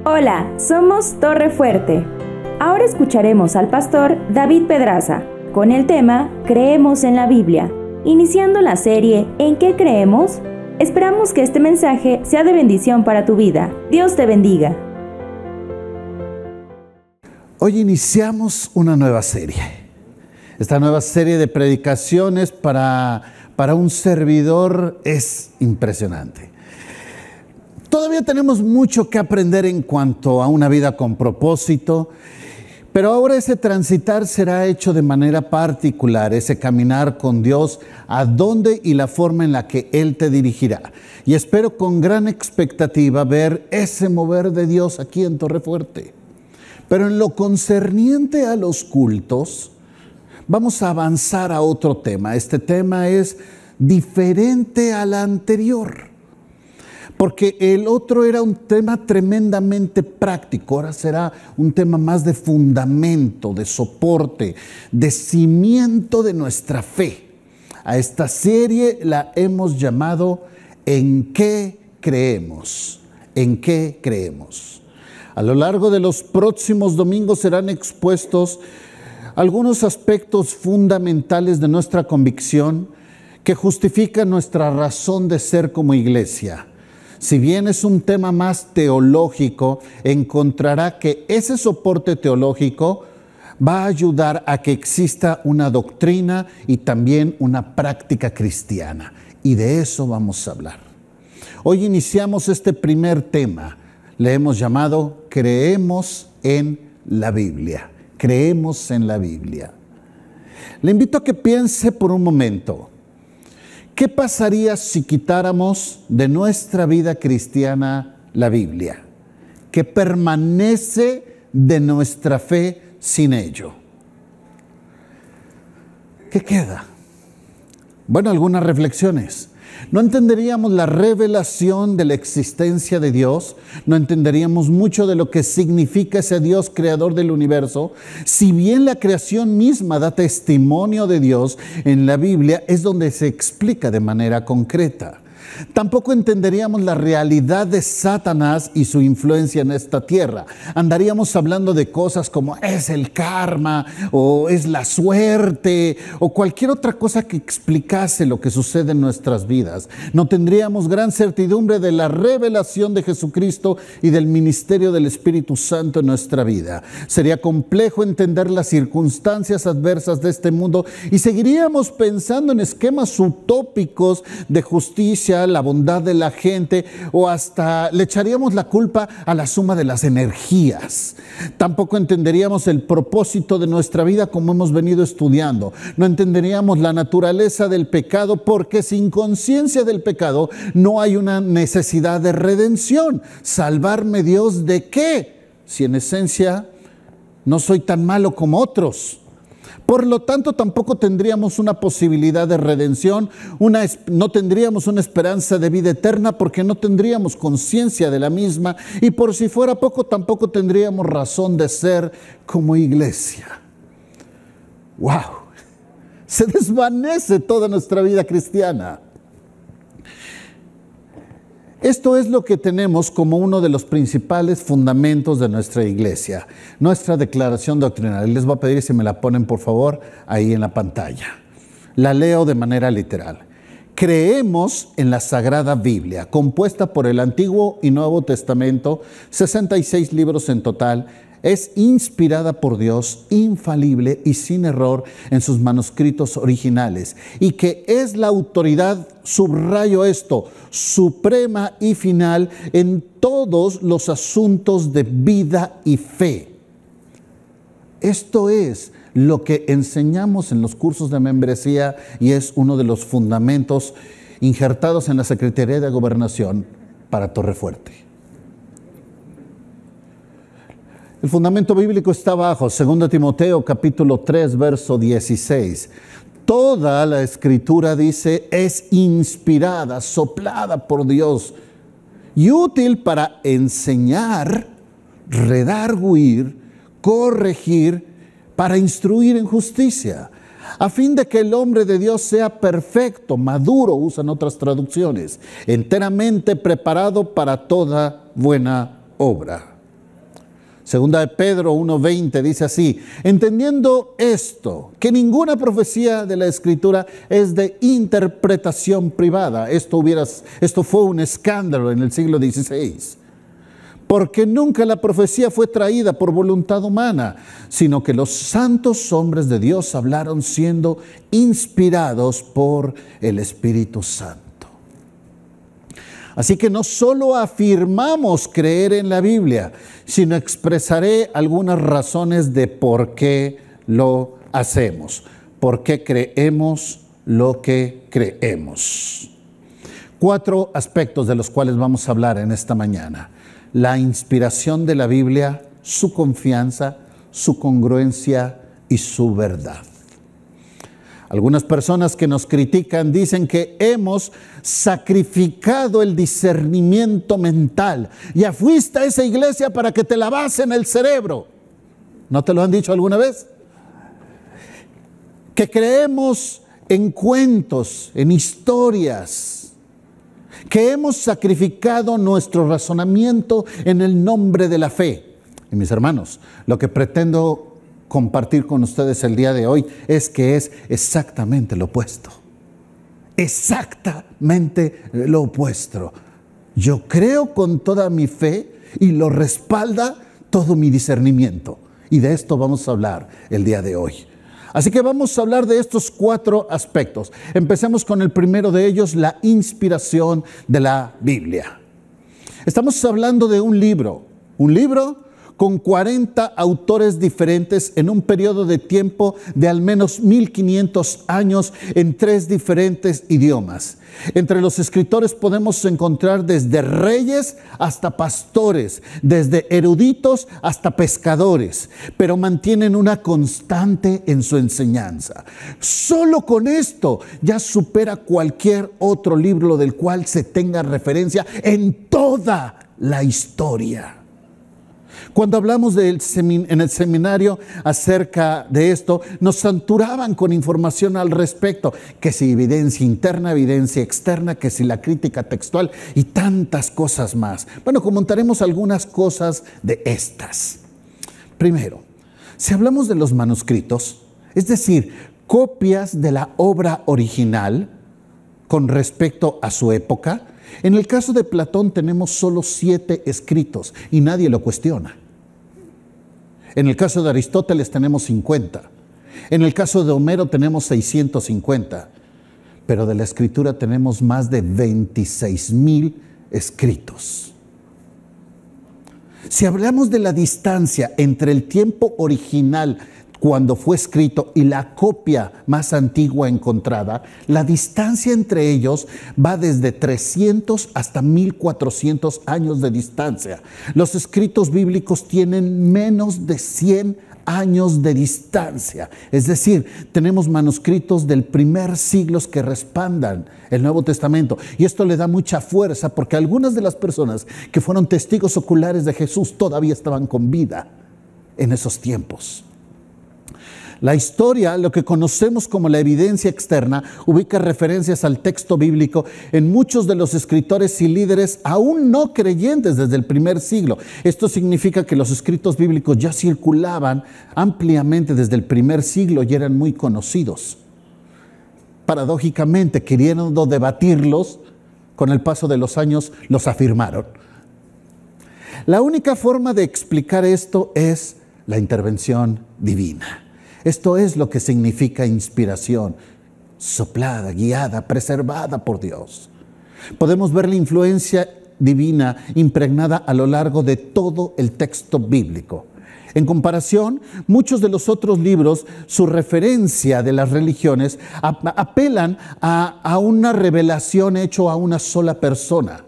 Hola, somos Torre Fuerte. Ahora escucharemos al pastor David Pedraza con el tema Creemos en la Biblia. Iniciando la serie ¿En qué creemos? Esperamos que este mensaje sea de bendición para tu vida. Dios te bendiga. Hoy iniciamos una nueva serie. Esta nueva serie de predicaciones para un servidor es impresionante. Todavía tenemos mucho que aprender en cuanto a una vida con propósito, pero ahora ese transitar será hecho de manera particular, ese caminar con Dios, a dónde y la forma en la que Él te dirigirá. Y espero con gran expectativa ver ese mover de Dios aquí en Torre Fuerte. Pero en lo concerniente a los cultos, vamos a avanzar a otro tema. Este tema es diferente al anterior, porque el otro era un tema tremendamente práctico. Ahora será un tema más de fundamento, de soporte, de cimiento de nuestra fe. A esta serie la hemos llamado ¿En qué creemos? ¿En qué creemos? A lo largo de los próximos domingos serán expuestos algunos aspectos fundamentales de nuestra convicción que justifican nuestra razón de ser como iglesia. Si bien es un tema más teológico, encontrará que ese soporte teológico va a ayudar a que exista una doctrina y también una práctica cristiana. Y de eso vamos a hablar. Hoy iniciamos este primer tema. Le hemos llamado Creemos en la Biblia. Creemos en la Biblia. Le invito a que piense por un momento. ¿Qué pasaría si quitáramos de nuestra vida cristiana la Biblia? ¿Qué permanece de nuestra fe sin ello? ¿Qué queda? Bueno, algunas reflexiones. No entenderíamos la revelación de la existencia de Dios, no entenderíamos mucho de lo que significa ese Dios creador del universo. Si bien la creación misma da testimonio de Dios, en la Biblia es donde se explica de manera concreta. Tampoco entenderíamos la realidad de Satanás y su influencia en esta tierra. Andaríamos hablando de cosas como es el karma o es la suerte o cualquier otra cosa que explicase lo que sucede en nuestras vidas. No tendríamos gran certidumbre de la revelación de Jesucristo y del ministerio del Espíritu Santo en nuestra vida. Sería complejo entender las circunstancias adversas de este mundo y seguiríamos pensando en esquemas utópicos de justicia, la bondad de la gente, o hasta le echaríamos la culpa a la suma de las energías. Tampoco entenderíamos el propósito de nuestra vida como hemos venido estudiando. No entenderíamos la naturaleza del pecado, porque sin conciencia del pecado no hay una necesidad de redención. ¿Salvarme Dios de qué? Si en esencia no soy tan malo como otros. Por lo tanto, tampoco tendríamos una posibilidad de redención, no tendríamos una esperanza de vida eterna, porque no tendríamos conciencia de la misma, y por si fuera poco, tampoco tendríamos razón de ser como iglesia. ¡Wow! Se desvanece toda nuestra vida cristiana. Esto es lo que tenemos como uno de los principales fundamentos de nuestra iglesia, nuestra declaración doctrinal. Les voy a pedir si me la ponen, por favor, ahí en la pantalla. La leo de manera literal. Creemos en la Sagrada Biblia, compuesta por el Antiguo y Nuevo Testamento, 66 libros en total. Es inspirada por Dios, infalible y sin error en sus manuscritos originales, y que es la autoridad, subrayo esto, suprema y final en todos los asuntos de vida y fe. Esto es lo que enseñamos en los cursos de membresía y es uno de los fundamentos injertados en la Secretaría de Gobernación para Torre Fuerte. El fundamento bíblico está abajo, 2 Timoteo capítulo 3, verso 16. Toda la Escritura, dice, es inspirada, soplada por Dios y útil para enseñar, redarguir, corregir, para instruir en justicia, a fin de que el hombre de Dios sea perfecto, maduro, usan otras traducciones, enteramente preparado para toda buena obra. Segunda de Pedro 1:20 dice así: entendiendo esto, que ninguna profecía de la Escritura es de interpretación privada. Esto fue un escándalo en el siglo XVI. Porque nunca la profecía fue traída por voluntad humana, sino que los santos hombres de Dios hablaron siendo inspirados por el Espíritu Santo. Así que no solo afirmamos creer en la Biblia, sino expresaré algunas razones de por qué lo hacemos, por qué creemos lo que creemos. 4 aspectos de los cuales vamos a hablar en esta mañana: la inspiración de la Biblia, su confianza, su congruencia y su verdad. Algunas personas que nos critican dicen que hemos sacrificado el discernimiento mental. Ya fuiste a esa iglesia para que te lavasen el cerebro. ¿No te lo han dicho alguna vez? Que creemos en cuentos, en historias. Que hemos sacrificado nuestro razonamiento en el nombre de la fe. Y mis hermanos, lo que pretendo compartir con ustedes el día de hoy es que es exactamente lo opuesto. Exactamente lo opuesto. Yo creo con toda mi fe y lo respalda todo mi discernimiento. Y de esto vamos a hablar el día de hoy. Así que vamos a hablar de estos 4 aspectos. Empecemos con el primero de ellos, la inspiración de la Biblia. Estamos hablando de un libro con 40 autores diferentes en un periodo de tiempo de al menos 1500 años en 3 diferentes idiomas. Entre los escritores podemos encontrar desde reyes hasta pastores, desde eruditos hasta pescadores, pero mantienen una constante en su enseñanza. Solo con esto ya supera cualquier otro libro del cual se tenga referencia en toda la historia. Cuando hablamos en el seminario acerca de esto, nos saturaban con información al respecto, que si evidencia interna, evidencia externa, que si la crítica textual y tantas cosas más. Bueno, comentaremos algunas cosas de estas. Primero, si hablamos de los manuscritos, es decir, copias de la obra original con respecto a su época, en el caso de Platón tenemos solo 7 escritos y nadie lo cuestiona. En el caso de Aristóteles tenemos 50. En el caso de Homero tenemos 650. Pero de la Escritura tenemos más de 26,000 escritos. Si hablamos de la distancia entre el tiempo original cuando fue escrito y la copia más antigua encontrada, la distancia entre ellos va desde 300 hasta 1400 años de distancia. Los escritos bíblicos tienen menos de 100 años de distancia. Es decir, tenemos manuscritos del primer siglo que respaldan el Nuevo Testamento. Y esto le da mucha fuerza porque algunas de las personas que fueron testigos oculares de Jesús todavía estaban con vida en esos tiempos. La historia, lo que conocemos como la evidencia externa, ubica referencias al texto bíblico en muchos de los escritores y líderes aún no creyentes desde el primer siglo. Esto significa que los escritos bíblicos ya circulaban ampliamente desde el primer siglo y eran muy conocidos. Paradójicamente, queriendo debatirlos, con el paso de los años los afirmaron. La única forma de explicar esto es la intervención divina. Esto es lo que significa inspiración, soplada, guiada, preservada por Dios. Podemos ver la influencia divina impregnada a lo largo de todo el texto bíblico. En comparación, muchos de los otros libros, su referencia de las religiones, apelan a una revelación hecha a una sola persona.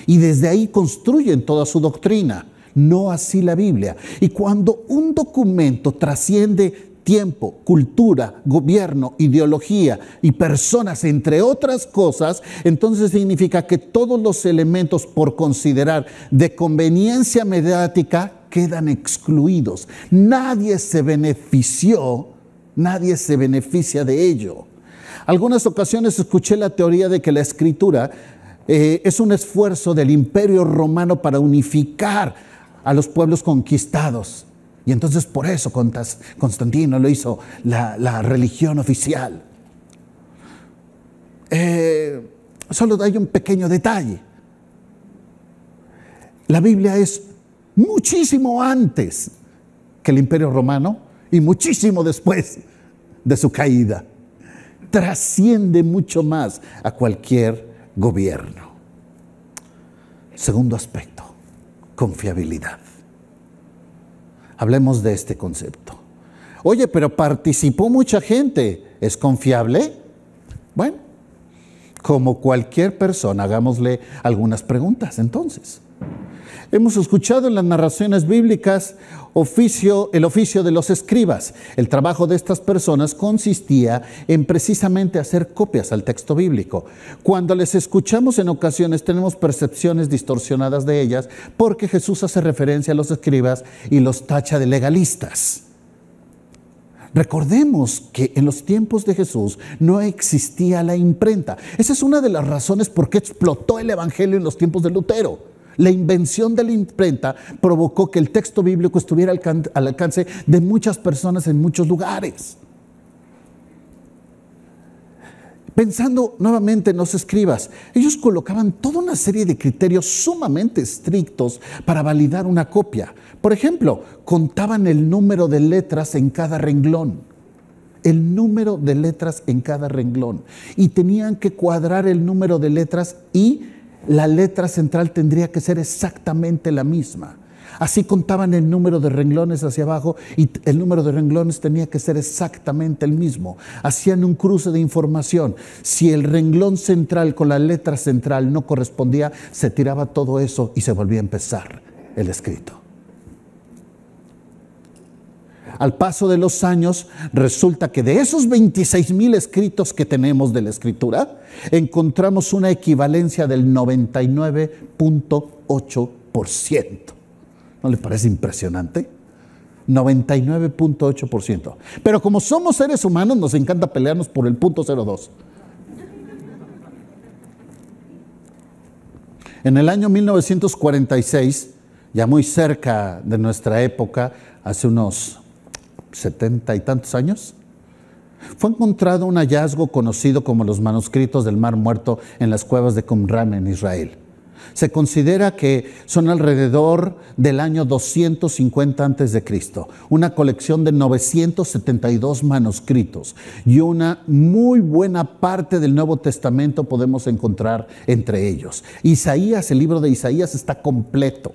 Y desde ahí construyen toda su doctrina. No así la Biblia. Y cuando un documento trasciende tiempo, cultura, gobierno, ideología y personas, entre otras cosas, entonces significa que todos los elementos por considerar de conveniencia mediática quedan excluidos. Nadie se beneficia de ello. Algunas ocasiones escuché la teoría de que la escritura es un esfuerzo del Imperio Romano para unificar a los pueblos conquistados. Y entonces por eso Constantino lo hizo la religión oficial. Solo hay un pequeño detalle. La Biblia es muchísimo antes que el Imperio Romano y muchísimo después de su caída. Trasciende mucho más a cualquier gobierno. Segundo aspecto, confiabilidad. Hablemos de este concepto. Oye, pero participó mucha gente. ¿Es confiable? Bueno, como cualquier persona, hagámosle algunas preguntas entonces. Hemos escuchado en las narraciones bíblicas el oficio de los escribas. El trabajo de estas personas consistía en precisamente hacer copias al texto bíblico. Cuando les escuchamos en ocasiones tenemos percepciones distorsionadas de ellas porque Jesús hace referencia a los escribas y los tacha de legalistas. Recordemos que en los tiempos de Jesús no existía la imprenta. Esa es una de las razones por qué explotó el evangelio en los tiempos de Lutero. La invención de la imprenta provocó que el texto bíblico estuviera al alcance de muchas personas en muchos lugares. Pensando nuevamente en los escribas, ellos colocaban toda una serie de criterios sumamente estrictos para validar una copia. Por ejemplo, contaban el número de letras en cada renglón. El número de letras en cada renglón. Y tenían que cuadrar el número de letras y la letra central tendría que ser exactamente la misma. Así contaban el número de renglones hacia abajo y el número de renglones tenía que ser exactamente el mismo. Hacían un cruce de información. Si el renglón central con la letra central no correspondía, se tiraba todo eso y se volvía a empezar el escrito. Al paso de los años, resulta que de esos 26,000 escritos que tenemos de la Escritura, encontramos una equivalencia del 99.8%. ¿No le parece impresionante? 99.8%. Pero como somos seres humanos, nos encanta pelearnos por el 0.02. En el año 1946, ya muy cerca de nuestra época, hace unos 70 y tantos años, fue encontrado un hallazgo conocido como los manuscritos del Mar Muerto en las cuevas de Qumran en Israel. Se considera que son alrededor del año 250 a.C., una colección de 972 manuscritos y una muy buena parte del Nuevo Testamento podemos encontrar entre ellos. Isaías, el libro de Isaías está completo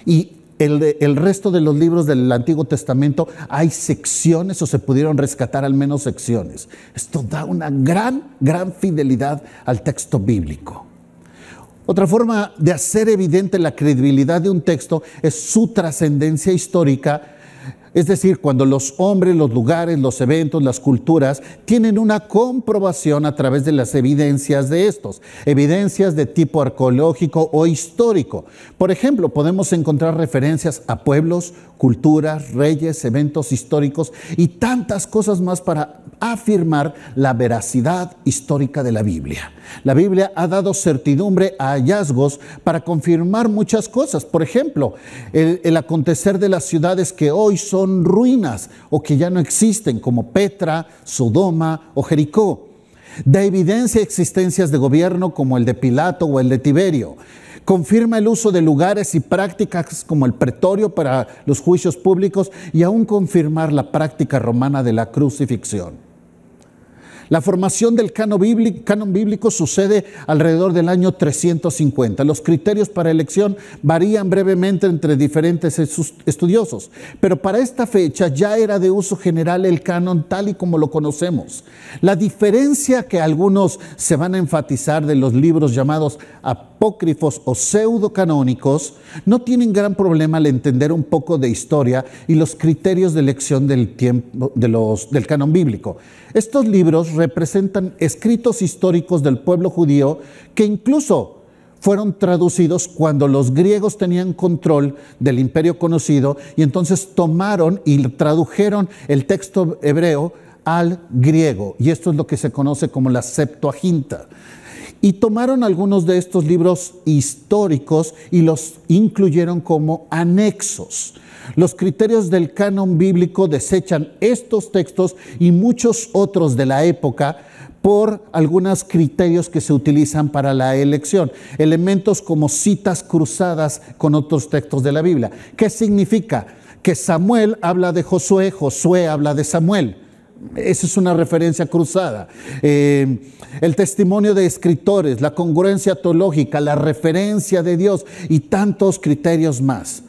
y el resto de los libros del Antiguo Testamento hay secciones o se pudieron rescatar al menos secciones. Esto da una gran fidelidad al texto bíblico. Otra forma de hacer evidente la credibilidad de un texto es su trascendencia histórica. Es decir, cuando los hombres, los lugares, los eventos, las culturas tienen una comprobación a través de las evidencias de estos, evidencias de tipo arqueológico o histórico. Por ejemplo, podemos encontrar referencias a pueblos, culturas, reyes, eventos históricos y tantas cosas más para afirmar la veracidad histórica de la Biblia. La Biblia ha dado certidumbre a hallazgos para confirmar muchas cosas. Por ejemplo, el acontecer de las ciudades que hoy son ruinas o que ya no existen, como Petra, Sodoma o Jericó. Da evidencia existencias de gobierno como el de Pilato o el de Tiberio. Confirma el uso de lugares y prácticas como el pretorio para los juicios públicos y aún confirmar la práctica romana de la crucifixión. La formación del canon bíblico sucede alrededor del año 350. Los criterios para elección varían brevemente entre diferentes estudiosos, pero para esta fecha ya era de uso general el canon tal y como lo conocemos. La diferencia que algunos se van a enfatizar de los libros llamados apócrifos o pseudocanónicos no tienen gran problema al entender un poco de historia y los criterios de elección del canon bíblico. Estos libros representan escritos históricos del pueblo judío que incluso fueron traducidos cuando los griegos tenían control del imperio conocido y entonces tomaron y tradujeron el texto hebreo al griego. Y esto es lo que se conoce como la Septuaginta. y tomaron algunos de estos libros históricos y los incluyeron como anexos. Los criterios del canon bíblico desechan estos textos y muchos otros de la época por algunos criterios que se utilizan para la elección. Elementos como citas cruzadas con otros textos de la Biblia. ¿Qué significa? Que Samuel habla de Josué, Josué habla de Samuel. Esa es una referencia cruzada. El testimonio de escritores, la congruencia teológica, la referencia de Dios y tantos criterios más.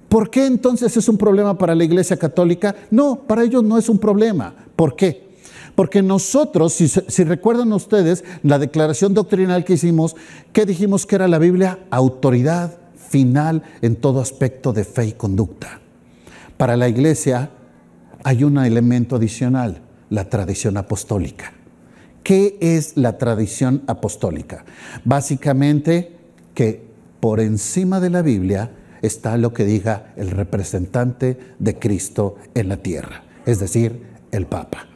¿Por qué entonces es un problema para la Iglesia Católica? No, para ellos no es un problema. ¿Por qué? Porque nosotros, si recuerdan ustedes la declaración doctrinal que hicimos, ¿qué dijimos que era la Biblia? Autoridad final en todo aspecto de fe y conducta. Para la Iglesia hay un elemento adicional, la tradición apostólica. ¿Qué es la tradición apostólica? Básicamente que por encima de la Biblia está lo que diga el representante de Cristo en la tierra, es decir, el Papa.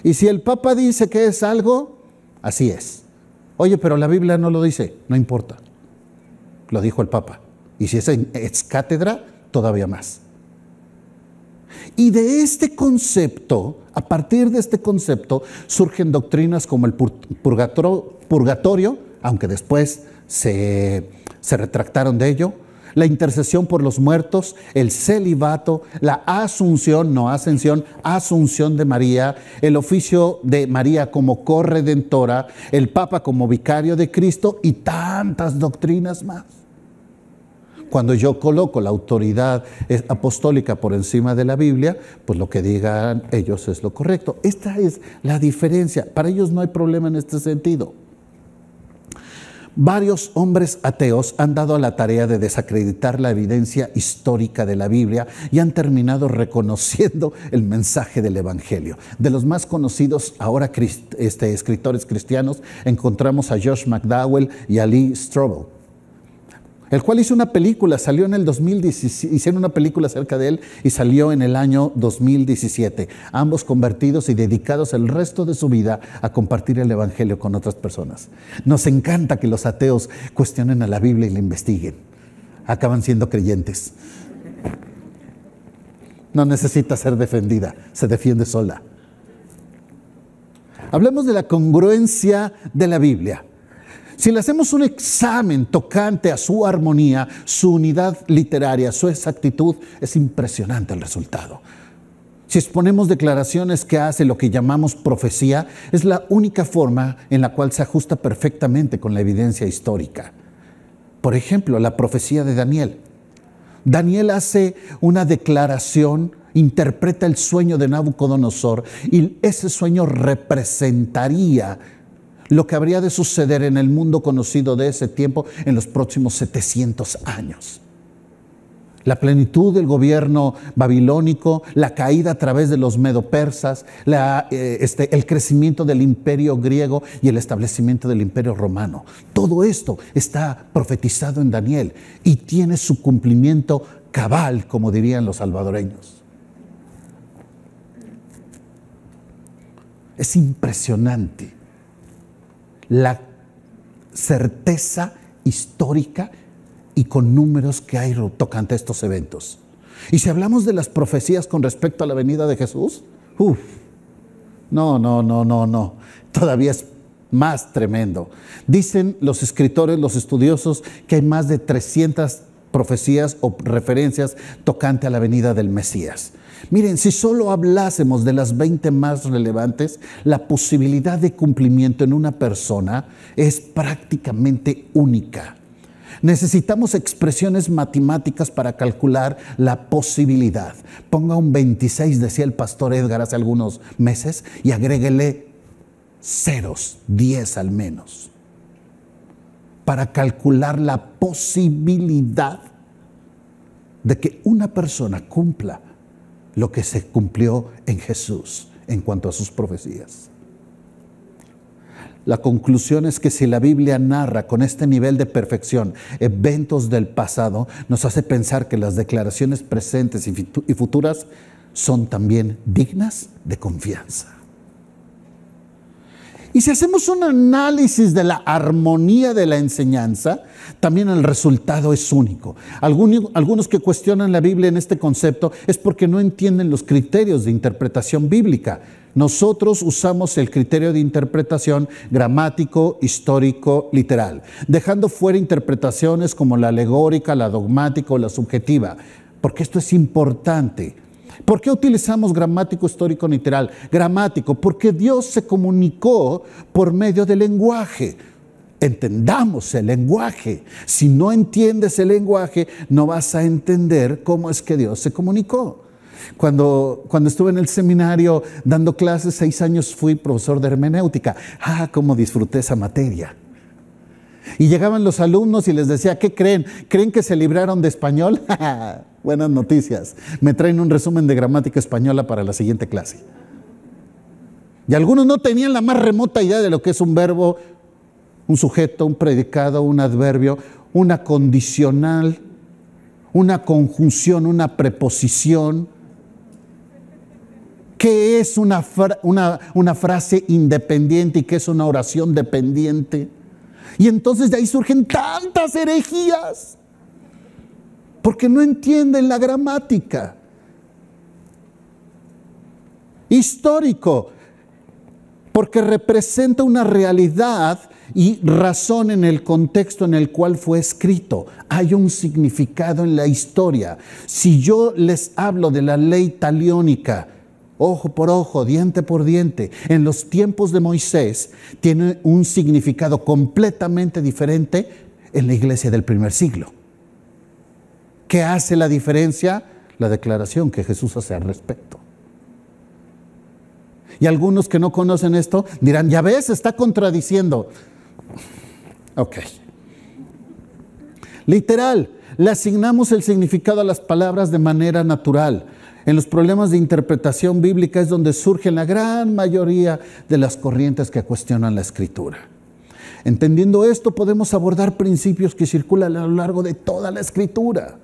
Y si el Papa dice que es algo, así es. Oye, pero la Biblia no lo dice, no importa. Lo dijo el Papa. Y si es ex cátedra, todavía más. Y de este concepto, a partir de este concepto, surgen doctrinas como el purgatorio, aunque después se retractaron de ello, la intercesión por los muertos, el celibato, la asunción, no ascensión, asunción de María, el oficio de María como corredentora, el Papa como vicario de Cristo y tantas doctrinas más. Cuando yo coloco la autoridad apostólica por encima de la Biblia, pues lo que digan ellos es lo correcto. Esta es la diferencia. Para ellos no hay problema en este sentido. Varios hombres ateos han dado a la tarea de desacreditar la evidencia histórica de la Biblia y han terminado reconociendo el mensaje del Evangelio. De los más conocidos ahora escritores cristianos encontramos a Josh McDowell y a Lee Strobel, el cual hizo una película, salió en el 2017, hicieron una película acerca de él y salió en el año 2017. Ambos convertidos y dedicados el resto de su vida a compartir el Evangelio con otras personas. Nos encanta que los ateos cuestionen a la Biblia y la investiguen. Acaban siendo creyentes. No necesita ser defendida, se defiende sola. Hablemos de la congruencia de la Biblia. Si le hacemos un examen tocante a su armonía, su unidad literaria, su exactitud, es impresionante el resultado. Si exponemos declaraciones que hace lo que llamamos profecía, es la única forma en la cual se ajusta perfectamente con la evidencia histórica. Por ejemplo, la profecía de Daniel. Daniel hace una declaración, interpreta el sueño de Nabucodonosor y ese sueño representaría lo que habría de suceder en el mundo conocido de ese tiempo en los próximos 700 años. La plenitud del gobierno babilónico, la caída a través de los medo-persas, el crecimiento del imperio griego y el establecimiento del imperio romano. Todo esto está profetizado en Daniel y tiene su cumplimiento cabal, como dirían los salvadoreños. Es impresionante la certeza histórica y con números que hay tocante a estos eventos. Y si hablamos de las profecías con respecto a la venida de Jesús, no. Todavía es más tremendo. Dicen los escritores, los estudiosos, que hay más de 300 profecías o referencias tocante a la venida del Mesías. Miren, si solo hablásemos de las 20 más relevantes, la posibilidad de cumplimiento en una persona es prácticamente única. Necesitamos expresiones matemáticas para calcular la posibilidad. Ponga un 26, decía el pastor Edgar hace algunos meses, y agréguele ceros, 10 al menos, para calcular la posibilidad de que una persona cumpla lo que se cumplió en Jesús en cuanto a sus profecías. La conclusión es que si la Biblia narra con este nivel de perfección eventos del pasado, nos hace pensar que las declaraciones presentes y futuras son también dignas de confianza. Y si hacemos un análisis de la armonía de la enseñanza, también el resultado es único. Algunos que cuestionan la Biblia en este concepto es porque no entienden los criterios de interpretación bíblica. Nosotros usamos el criterio de interpretación gramático, histórico, literal, dejando fuera interpretaciones como la alegórica, la dogmática o la subjetiva, porque esto es importante. ¿Por qué utilizamos gramático, histórico, literal? Gramático, porque Dios se comunicó por medio del lenguaje. Entendamos el lenguaje. Si no entiendes el lenguaje, no vas a entender cómo es que Dios se comunicó. Cuando estuve en el seminario dando clases, 6 años fui profesor de hermenéutica. Cómo disfruté esa materia. Y llegaban los alumnos y les decía, ¿qué creen? ¿Creen que se libraron de español? Buenas noticias. Me traen un resumen de gramática española para la siguiente clase. Y algunos no tenían la más remota idea de lo que es un verbo, un sujeto, un predicado, un adverbio, una condicional, una conjunción, una preposición. ¿Qué es una frase independiente y qué es una oración dependiente? Y entonces de ahí surgen tantas herejías, porque no entienden la gramática. Histórico, porque representa una realidad y razón en el contexto en el cual fue escrito. Hay un significado en la historia. Si yo les hablo de la ley taliónica, ojo por ojo, diente por diente, en los tiempos de Moisés, tiene un significado completamente diferente en la iglesia del primer siglo. ¿Qué hace la diferencia? La declaración que Jesús hace al respecto. Y algunos que no conocen esto dirán, ya ves, está contradiciendo. Ok. Literal, le asignamos el significado a las palabras de manera natural. En los problemas de interpretación bíblica es donde surgen la gran mayoría de las corrientes que cuestionan la Escritura. Entendiendo esto, podemos abordar principios que circulan a lo largo de toda la Escritura.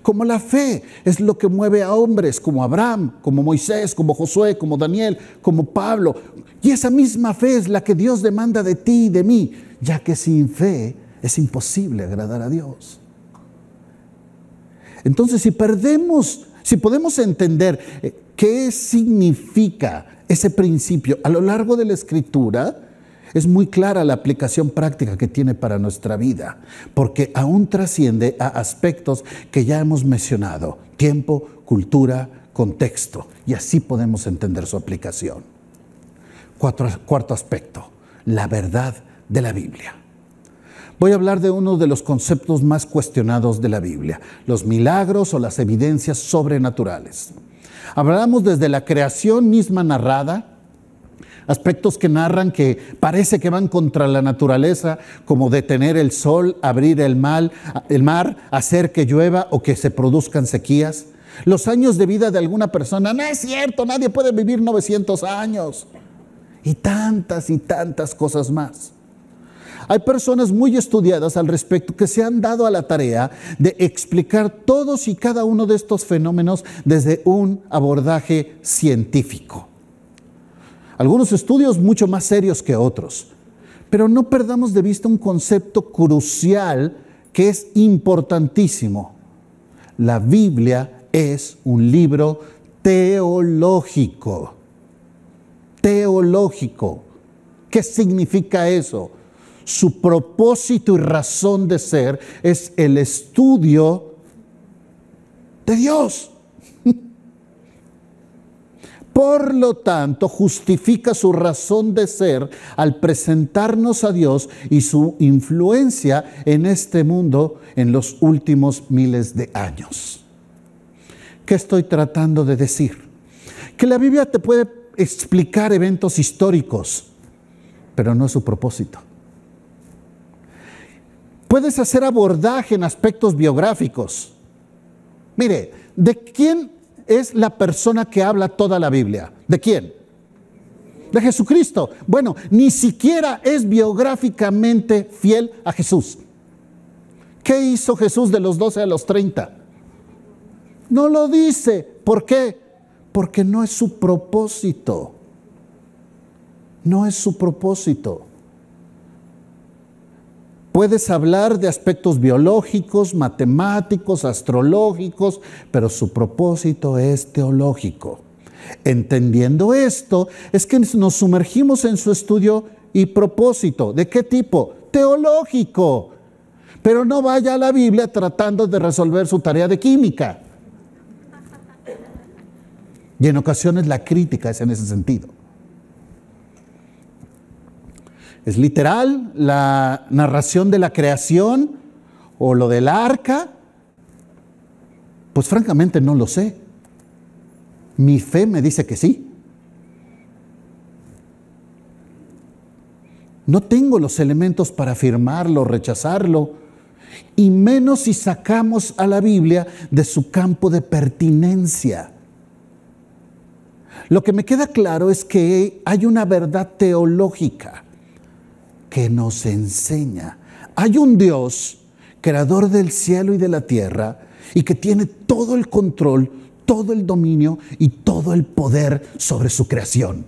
Como la fe es lo que mueve a hombres como Abraham, como Moisés, como Josué, como Daniel, como Pablo. Y esa misma fe es la que Dios demanda de ti y de mí, ya que sin fe es imposible agradar a Dios. Entonces, si podemos entender qué significa ese principio a lo largo de la Escritura, es muy clara la aplicación práctica que tiene para nuestra vida, porque aún trasciende a aspectos que ya hemos mencionado: tiempo, cultura, contexto, y así podemos entender su aplicación. Cuarto aspecto, la verdad de la Biblia. Voy a hablar de uno de los conceptos más cuestionados de la Biblia: los milagros o las evidencias sobrenaturales. Hablamos desde la creación misma narrada, aspectos que narran que parece que van contra la naturaleza, como detener el sol, abrir el mar, hacer que llueva o que se produzcan sequías. Los años de vida de alguna persona, no es cierto, nadie puede vivir 900 años. Y tantas cosas más. Hay personas muy estudiadas al respecto que se han dado a la tarea de explicar todos y cada uno de estos fenómenos desde un abordaje científico. Algunos estudios mucho más serios que otros, pero no perdamos de vista un concepto crucial que es importantísimo. La Biblia es un libro teológico. Teológico. ¿Qué significa eso? Su propósito y razón de ser es el estudio de Dios. Por lo tanto, justifica su razón de ser al presentarnos a Dios y su influencia en este mundo en los últimos miles de años. ¿Qué estoy tratando de decir? Que la Biblia te puede explicar eventos históricos, pero no es su propósito. Puedes hacer abordaje en aspectos biográficos. Mire, ¿de quién es la persona que habla toda la Biblia? ¿De quién? De Jesucristo. Bueno, ni siquiera es biográficamente fiel a Jesús. ¿Qué hizo Jesús de los 12 a los 30? No lo dice. ¿Por qué? Porque no es su propósito. No es su propósito. Puedes hablar de aspectos biológicos, matemáticos, astrológicos, pero su propósito es teológico. Entendiendo esto, es que nos sumergimos en su estudio y propósito. ¿De qué tipo? Teológico. Pero no vaya a la Biblia tratando de resolver su tarea de química. Y en ocasiones la crítica es en ese sentido. ¿Es literal la narración de la creación o lo del arca? Pues francamente no lo sé. Mi fe me dice que sí. No tengo los elementos para afirmarlo, rechazarlo, y menos si sacamos a la Biblia de su campo de pertinencia. Lo que me queda claro es que hay una verdad teológica que nos enseña. Hay un Dios, creador del cielo y de la tierra, y que tiene todo el control, todo el dominio y todo el poder sobre su creación.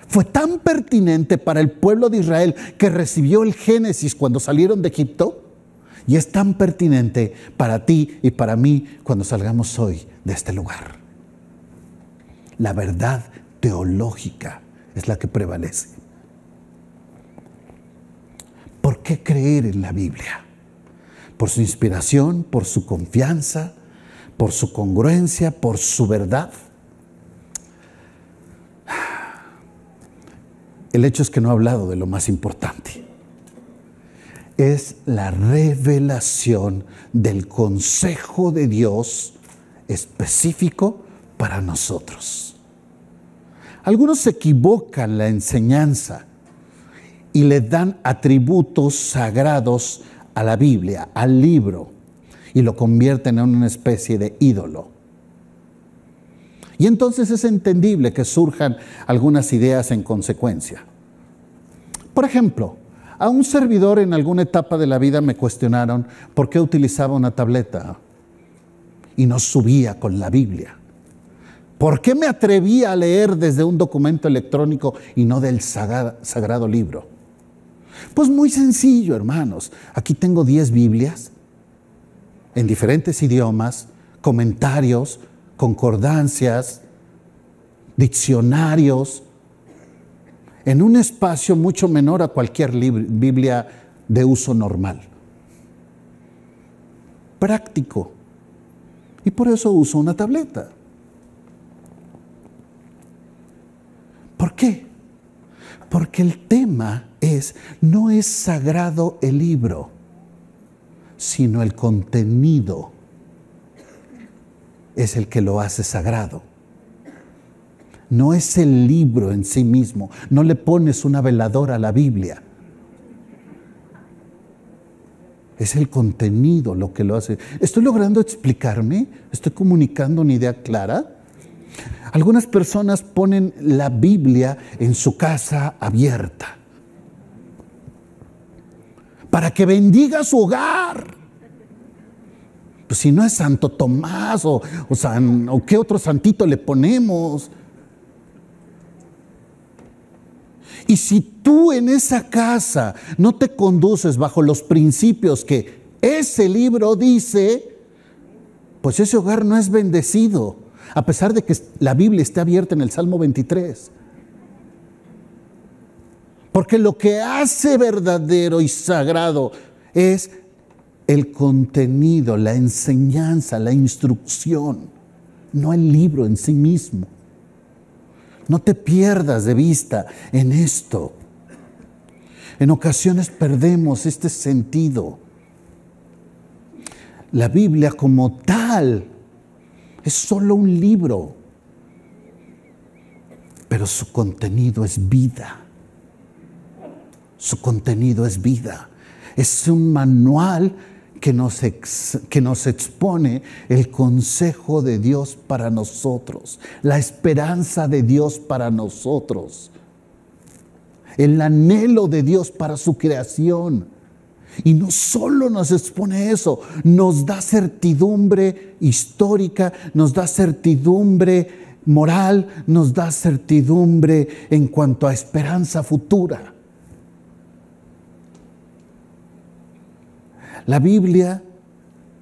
Fue tan pertinente para el pueblo de Israel que recibió el Génesis cuando salieron de Egipto, y es tan pertinente para ti y para mí cuando salgamos hoy de este lugar. La verdad teológica es la que prevalece. ¿Por qué creer en la Biblia? ¿Por su inspiración, por su confianza, por su congruencia, por su verdad? El hecho es que no he hablado de lo más importante. Es la revelación del consejo de Dios específico para nosotros. Algunos se equivocan en la enseñanza y le dan atributos sagrados a la Biblia, al libro, y lo convierten en una especie de ídolo. Y entonces es entendible que surjan algunas ideas en consecuencia. Por ejemplo, a un servidor en alguna etapa de la vida me cuestionaron por qué utilizaba una tableta y no subía con la Biblia. ¿Por qué me atrevía a leer desde un documento electrónico y no del sagrado libro? Pues muy sencillo, hermanos. Aquí tengo 10 Biblias en diferentes idiomas, comentarios, concordancias, diccionarios, en un espacio mucho menor a cualquier Biblia de uso normal. Práctico. Y por eso uso una tableta. ¿Por qué? Porque el tema no es sagrado el libro, sino el contenido es el que lo hace sagrado. No es el libro en sí mismo. No le pones una veladora a la Biblia. Es el contenido lo que lo hace. ¿Estoy logrando explicarme? ¿Estoy comunicando una idea clara? Algunas personas ponen la Biblia en su casa abierta para que bendiga su hogar. Pues si no es Santo Tomás o qué otro santito le ponemos. Y si tú en esa casa no te conduces bajo los principios que ese libro dice, pues ese hogar no es bendecido, a pesar de que la Biblia esté abierta en el Salmo 23. Porque lo que hace verdadero y sagrado es el contenido, la enseñanza, la instrucción, no el libro en sí mismo. No te pierdas de vista en esto. En ocasiones perdemos este sentido. La Biblia como tal es solo un libro, pero su contenido es vida. Su contenido es vida. Es un manual que nos expone el consejo de Dios para nosotros, la esperanza de Dios para nosotros, el anhelo de Dios para su creación. Y no solo nos expone eso, nos da certidumbre histórica, nos da certidumbre moral nos da certidumbre en cuanto a esperanza futura. La Biblia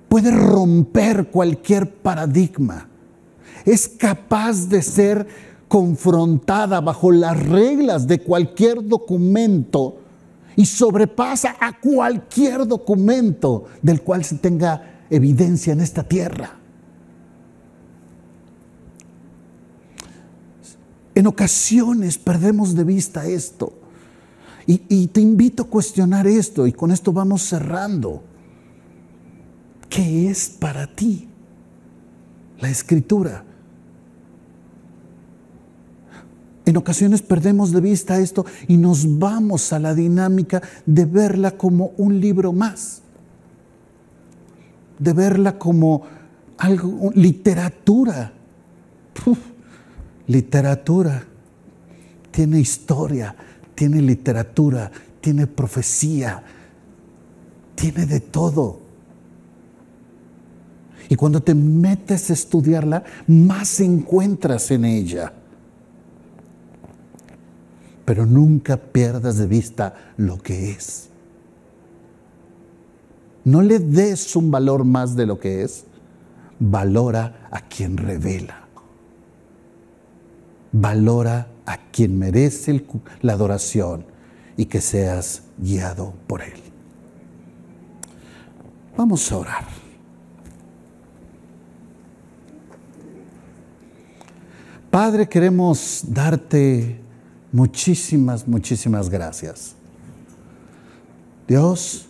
puede romper cualquier paradigma. Es capaz de ser confrontada bajo las reglas de cualquier documento y sobrepasa a cualquier documento del cual se tenga evidencia en esta tierra. En ocasiones perdemos de vista esto y te invito a cuestionar esto, y con esto vamos cerrando. ¿Qué es para ti la Escritura? En ocasiones perdemos de vista esto y nos vamos a la dinámica de verla como un libro más, de verla como algo, literatura. Literatura tiene historia, tiene literatura, tiene profecía, tiene de todo. Y cuando te metes a estudiarla, más encuentras en ella. Pero nunca pierdas de vista lo que es. No le des un valor más de lo que es. Valora a quien revela. Valora a quien merece la adoración y que seas guiado por Él. Vamos a orar. Padre, queremos darte muchísimas gracias. Dios,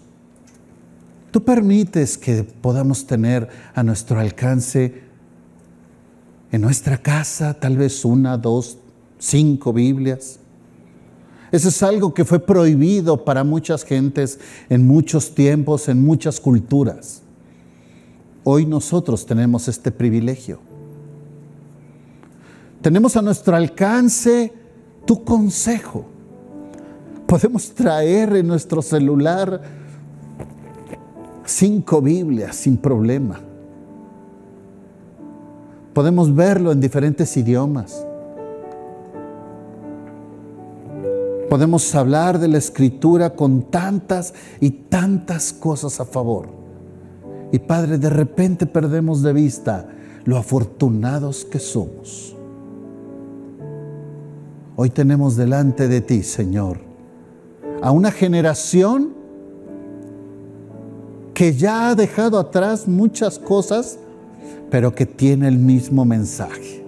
tú permites que podamos tener a nuestro alcance en nuestra casa tal vez 1, 2, 5 Biblias. Eso es algo que fue prohibido para muchas gentes en muchos tiempos, en muchas culturas. Hoy nosotros tenemos este privilegio. Tenemos a nuestro alcance tu consejo. Podemos traer en nuestro celular 5 Biblias sin problema. Podemos verlo en diferentes idiomas. Podemos hablar de la Escritura con tantas y tantas cosas a favor. Y Padre, de repente perdemos de vista lo afortunados que somos. Hoy tenemos delante de ti, Señor, a una generación que ya ha dejado atrás muchas cosas, pero que tiene el mismo mensaje.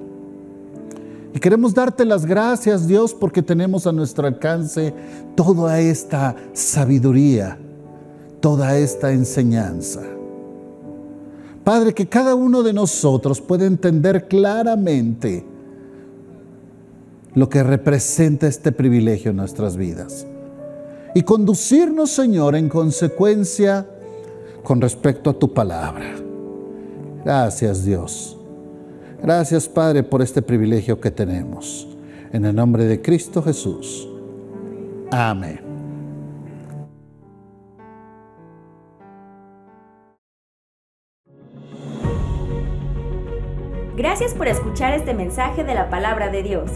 Y queremos darte las gracias, Dios, porque tenemos a nuestro alcance toda esta sabiduría, toda esta enseñanza. Padre, que cada uno de nosotros pueda entender claramente lo que representa este privilegio en nuestras vidas y conducirnos, Señor, en consecuencia con respecto a tu palabra. Gracias, Dios. Gracias, Padre, por este privilegio que tenemos. En el nombre de Cristo Jesús. Amén. Gracias por escuchar este mensaje de la Palabra de Dios.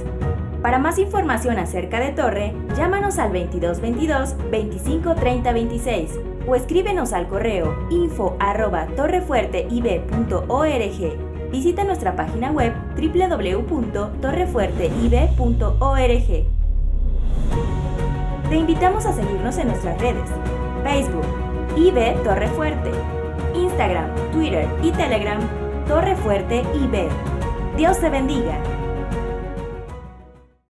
Para más información acerca de Torre, llámanos al 2222 25 30 26 o escríbenos al correo info@torrefuerteib.org. Visita nuestra página web www.torrefuerteib.org. Te invitamos a seguirnos en nuestras redes: Facebook, IB Torre Fuerte, Instagram, Twitter y Telegram, Torre Fuerte IB. Dios te bendiga.